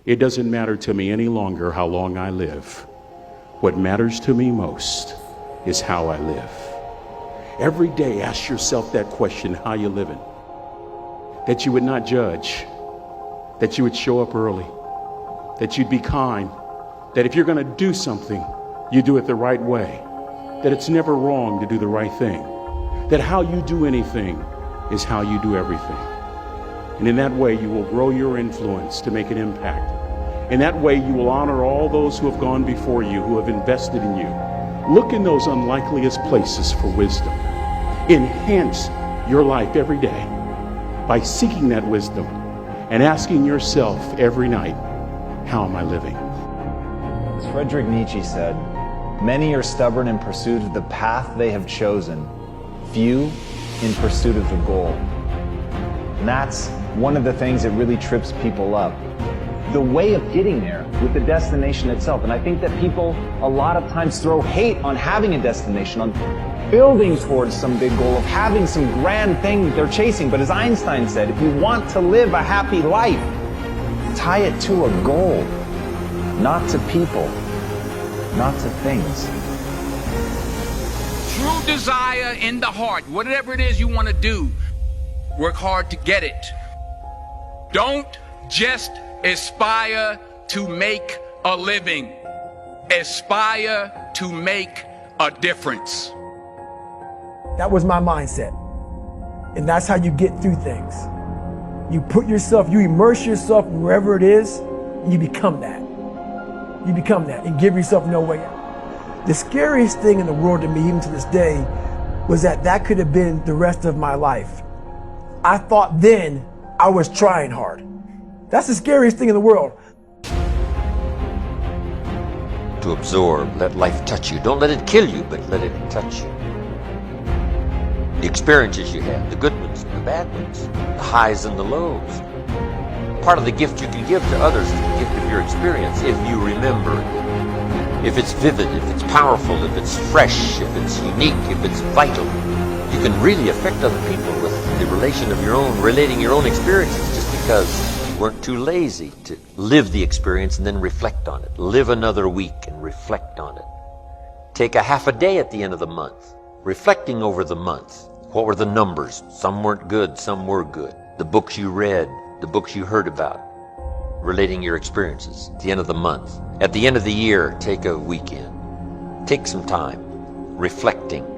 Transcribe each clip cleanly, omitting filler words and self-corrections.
It doesn't matter to me any longer how long I live. What matters to me most is how I live. Every day, ask yourself that question, how you living? That you would not judge, that you would show up early, that you'd be kind, that if you're going to do something, you do it the right way, that it's never wrong to do the right thing, that how you do anything is how you do everything. And in that way, you will grow your influence to make an impact. In that way, you will honor all those who have gone before you, who have invested in you. Look in those unlikeliest places for wisdom. Enhance your life every day by seeking that wisdom and asking yourself every night, how am I living? As Friedrich Nietzsche said, many are stubborn in pursuit of the path they have chosen, few in pursuit of the goal. And that's one of the things that really trips people up. The way of getting there with the destination itself. And I think that people a lot of times throw hate on having a destination, on building towards some big goal, of having some grand thing they're chasing. But as Einstein said, if you want to live a happy life, tie it to a goal, not to people, not to things. True desire in the heart, whatever it is you want to do, work hard to get it. Don't just aspire to make a living. Aspire to make a difference. That was my mindset. And that's how you get through things. You put yourself, you immerse yourself wherever it is, and you become that. You become that and give yourself no way out. The scariest thing in the world to me, even to this day, was that could have been the rest of my life. I thought then I was trying hard. That's the scariest thing in the world. To absorb, let life touch you. Don't let it kill you, but let it touch you. The experiences you have, the good ones and the bad ones, the highs and the lows. Part of the gift you can give to others is the gift of your experience, if you remember it. If it's vivid, if it's powerful, if it's fresh, if it's unique, if it's vital, you can really affect other people with the relating your own experiences, just because weren't too lazy to live the experience and then reflect on it. Live another week and reflect on it. Take a half a day at the end of the month, reflecting over the month. What were the numbers? Some weren't good, some were good. The books you read, the books you heard about, relating your experiences at the end of the month. At the end of the year, take a weekend. Take some time, reflecting.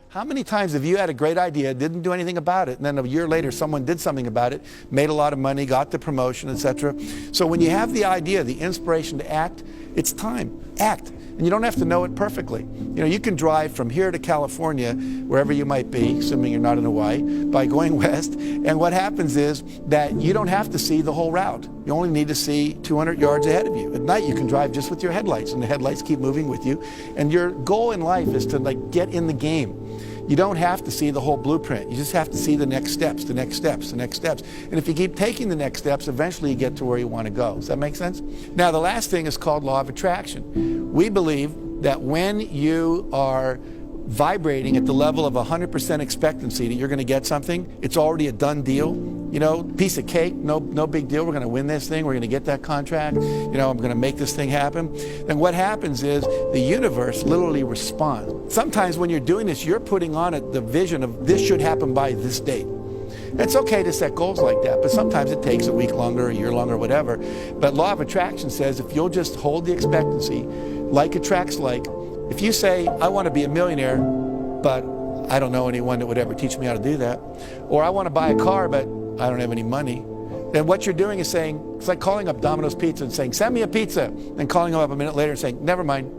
How many times have you had a great idea, didn't do anything about it, and then a year later someone did something about it, made a lot of money, got the promotion, etc.? So when you have the idea, the inspiration to act, it's time. Act. And you don't have to know it perfectly. You know, you can drive from here to California, wherever you might be, assuming you're not in Hawaii, by going west. And what happens is that you don't have to see the whole route. You only need to see 200 yards ahead of you. At night, you can drive just with your headlights, and the headlights keep moving with you. And your goal in life is to get in the game. You don't have to see the whole blueprint. You just have to see the next steps, the next steps, the next steps. And if you keep taking the next steps, eventually you get to where you want to go. Does that make sense? Now, the last thing is called law of attraction. We believe that when you are vibrating at the level of 100% expectancy that you're going to get something, it's already a done deal. You know, piece of cake, no big deal. We're going to win this thing. We're going to get that contract. You know, I'm going to make this thing happen. And what happens is the universe literally responds. Sometimes when you're doing this, you're putting on it the vision of this should happen by this date. It's okay to set goals like that, but sometimes it takes a week longer, a year longer, whatever. But law of attraction says if you'll just hold the expectancy, like attracts like. If you say, I want to be a millionaire, but I don't know anyone that would ever teach me how to do that, or I want to buy a car, but I don't have any money, then what you're doing is saying, it's like calling up Domino's Pizza and saying, send me a pizza, and calling them up a minute later and saying, never mind.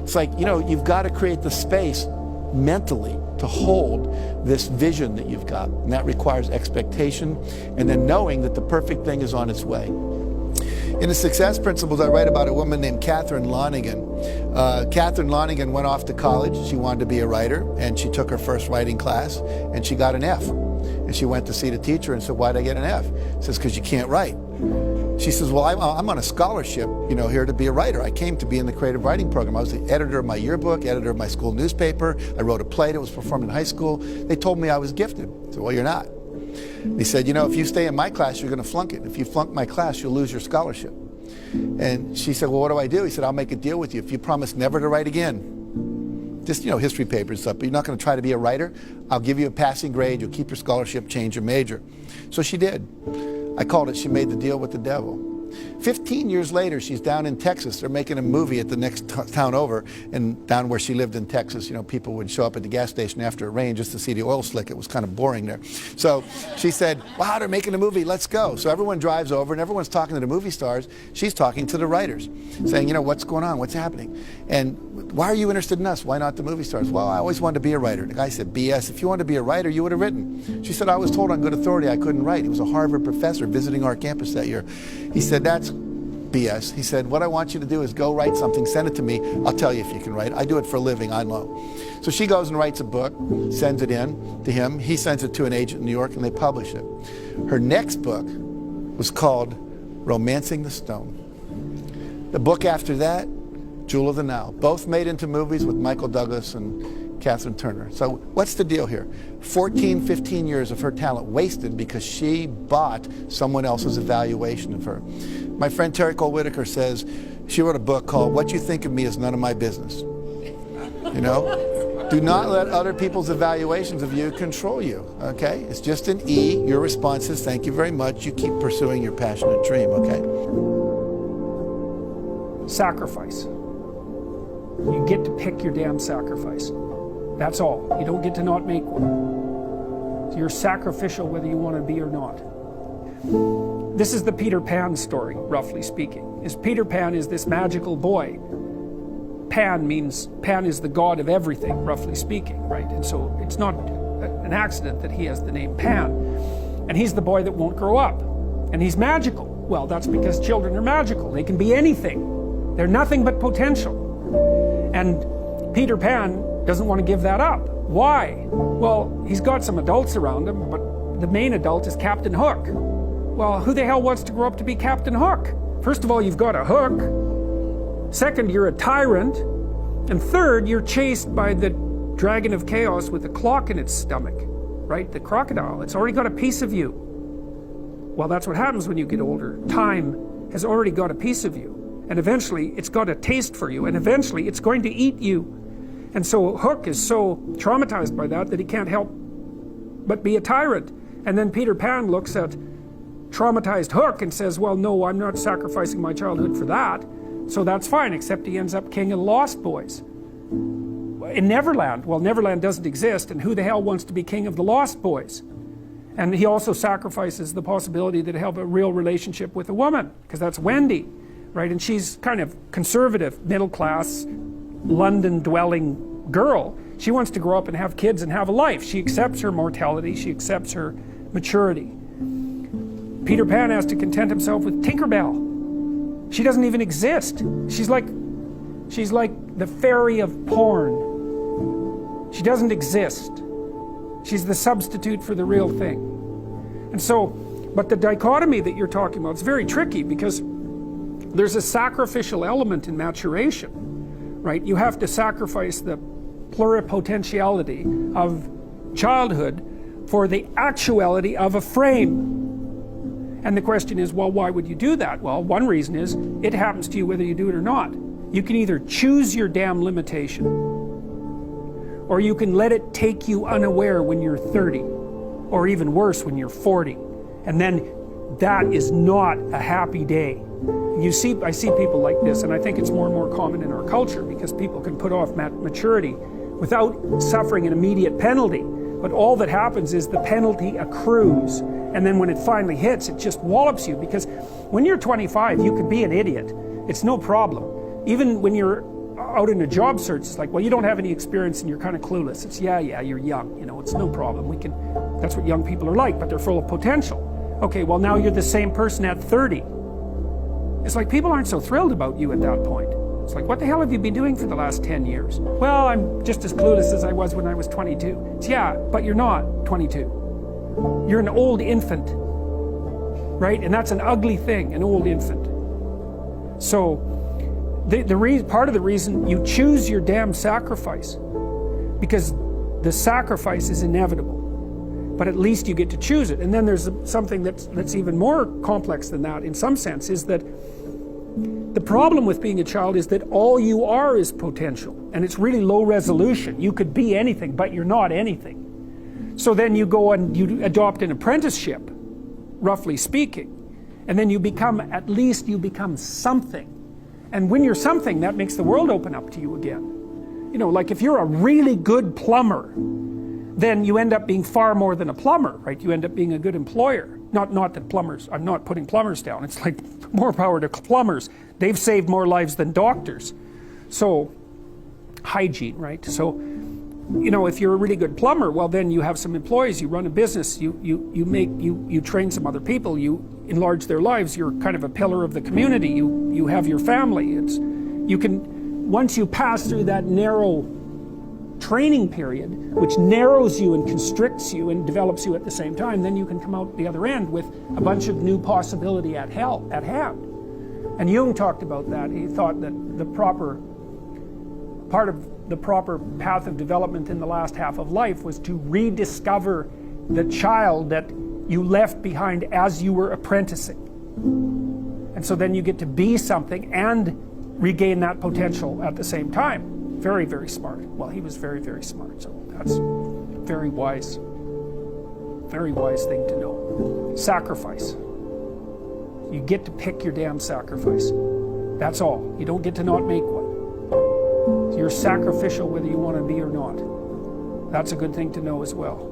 It's like, you know, you've got to create the space mentally to hold this vision that you've got, and that requires expectation and then knowing that the perfect thing is on its way. In the Success Principles, I write about a woman named Catherine Lonigan. Catherine Lonigan went off to college. She wanted to be a writer, and she took her first writing class, and she got an F. And she went to see the teacher and said, why'd I get an F? She says, because you can't write. She says, well, I'm on a scholarship, here to be a writer. I came to be in the creative writing program. I was the editor of my yearbook, editor of my school newspaper. I wrote a play that was performed in high school. They told me I was gifted. I said, well, you're not. They said, if you stay in my class, you're going to flunk it. If you flunk my class, you'll lose your scholarship. And she said, well, what do I do? He said, I'll make a deal with you. If you promise never to write again, just, history papers and stuff, but you're not going to try to be a writer, I'll give you a passing grade, you'll keep your scholarship, change your major. So she did. I called it, she made the deal with the devil. 15 years later, she's down in Texas. They're making a movie at the next town over, and down where she lived in Texas, people would show up at the gas station after it rained just to see the oil slick. It was kind of boring there. So she said, wow, they're making a movie, let's go. So everyone drives over, and everyone's talking to the movie stars. She's talking to the writers, saying, what's going on, what's happening? And why are you interested in us? Why not the movie stars? Well, I always wanted to be a writer. The guy said, BS, if you wanted to be a writer, you would have written. She said, I was told on good authority I couldn't write. He was a Harvard professor visiting our campus that year. He said, that's BS. He said, what I want you to do is go write something, send it to me, I'll tell you if you can write. I do it for a living, I know. So she goes and writes a book, sends it in to him, he sends it to an agent in New York, and they publish it. Her next book was called Romancing the Stone. The book after that, Jewel of the Nile, both made into movies with Michael Douglas and Catherine Turner. So what's the deal here? 14, 15 years of her talent wasted because she bought someone else's evaluation of her. My friend Terry Cole Whitaker says she wrote a book called What You Think of Me Is None of My Business. Do not let other people's evaluations of you control you, okay? It's just an E. Your response is thank you very much. You keep pursuing your passionate dream, okay? Sacrifice. You get to pick your damn sacrifice. That's all. You don't get to not make one. So you're sacrificial whether you want to be or not. This is the Peter Pan story, roughly speaking. Peter Pan is this magical boy. Pan is the god of everything, roughly speaking, right? And so it's not an accident that he has the name Pan. And he's the boy that won't grow up. And he's magical. Well, that's because children are magical. They can be anything. They're nothing but potential. And Peter Pan doesn't want to give that up. Why? Well, he's got some adults around him, but the main adult is Captain Hook. Well, who the hell wants to grow up to be Captain Hook? First of all, you've got a hook. Second, you're a tyrant. And third, you're chased by the dragon of chaos with a clock in its stomach, right? The crocodile. It's already got a piece of you. Well, that's what happens when you get older. Time has already got a piece of you. And eventually, it's got a taste for you. And eventually, it's going to eat you. And so Hook is so traumatized by that he can't help but be a tyrant. And then Peter Pan looks at traumatized Hook and says, well, no, I'm not sacrificing my childhood for that. So that's fine, except he ends up king of the Lost Boys. In Neverland, well, Neverland doesn't exist, and who the hell wants to be king of the Lost Boys? And he also sacrifices the possibility that he'll have a real relationship with a woman, because that's Wendy, right? And she's kind of conservative, middle-class, London-dwelling girl. She wants to grow up and have kids and have a life. She accepts her mortality. She accepts her maturity. Peter Pan has to content himself with Tinkerbell. She doesn't even exist. She's like the fairy of porn. She doesn't exist. She's the substitute for the real thing. And so, but the dichotomy that you're talking about is very tricky because there's a sacrificial element in maturation, right? You have to sacrifice the pluripotentiality of childhood for the actuality of a frame. And the question is, well, why would you do that? Well, one reason is it happens to you whether you do it or not. You can either choose your damn limitation, or you can let it take you unaware when you're 30, or even worse, when you're 40. And then that is not a happy day. I see people like this, and I think it's more and more common in our culture because people can put off maturity without suffering an immediate penalty. But all that happens is the penalty accrues. And then when it finally hits, it just wallops you. Because when you're 25, you can be an idiot. It's no problem. Even when you're out in a job search, it's like, well, you don't have any experience and you're kind of clueless. It's, yeah, you're young. It's no problem. That's what young people are like, but they're full of potential. Okay, well, now you're the same person at 30. It's like people aren't so thrilled about you at that point. It's like, what the hell have you been doing for the last 10 years? Well, I'm just as clueless as I was when I was 22. It's, yeah, but you're not 22. You're an old infant. right? And that's an ugly thing, an old infant. So part of the reason you choose your damn sacrifice, because the sacrifice is inevitable, but at least you get to choose it. And then there's something that's even more complex than that in some sense, is that the problem with being a child is that all you are is potential, and it's really low resolution. You could be anything, but you're not anything. So then you go and you adopt an apprenticeship, roughly speaking, and then you become something. And when you're something, that makes the world open up to you again. You know, like if you're a really good plumber, then you end up being far more than a plumber, right? You end up being a good employer. Not that plumbers, I'm not putting plumbers down. It's like more power to plumbers. They've saved more lives than doctors. So, hygiene, right? So, you know, if you're a really good plumber, well, then you have some employees, you run a business, you train some other people, you enlarge their lives, you're kind of a pillar of the community, you have your family. Once you pass through that narrow training period, which narrows you and constricts you and develops you at the same time, then you can come out the other end with a bunch of new possibility at hand. And Jung talked about that. He thought that part of the proper path of development in the last half of life was to rediscover the child that you left behind as you were apprenticing. And so then you get to be something and regain that potential at the same time. Very, very smart. Well, he was very, very smart. So that's very wise thing to know. Sacrifice. You get to pick your damn sacrifice. That's all. You don't get to not make one. You're sacrificial whether you want to be or not. That's a good thing to know as well.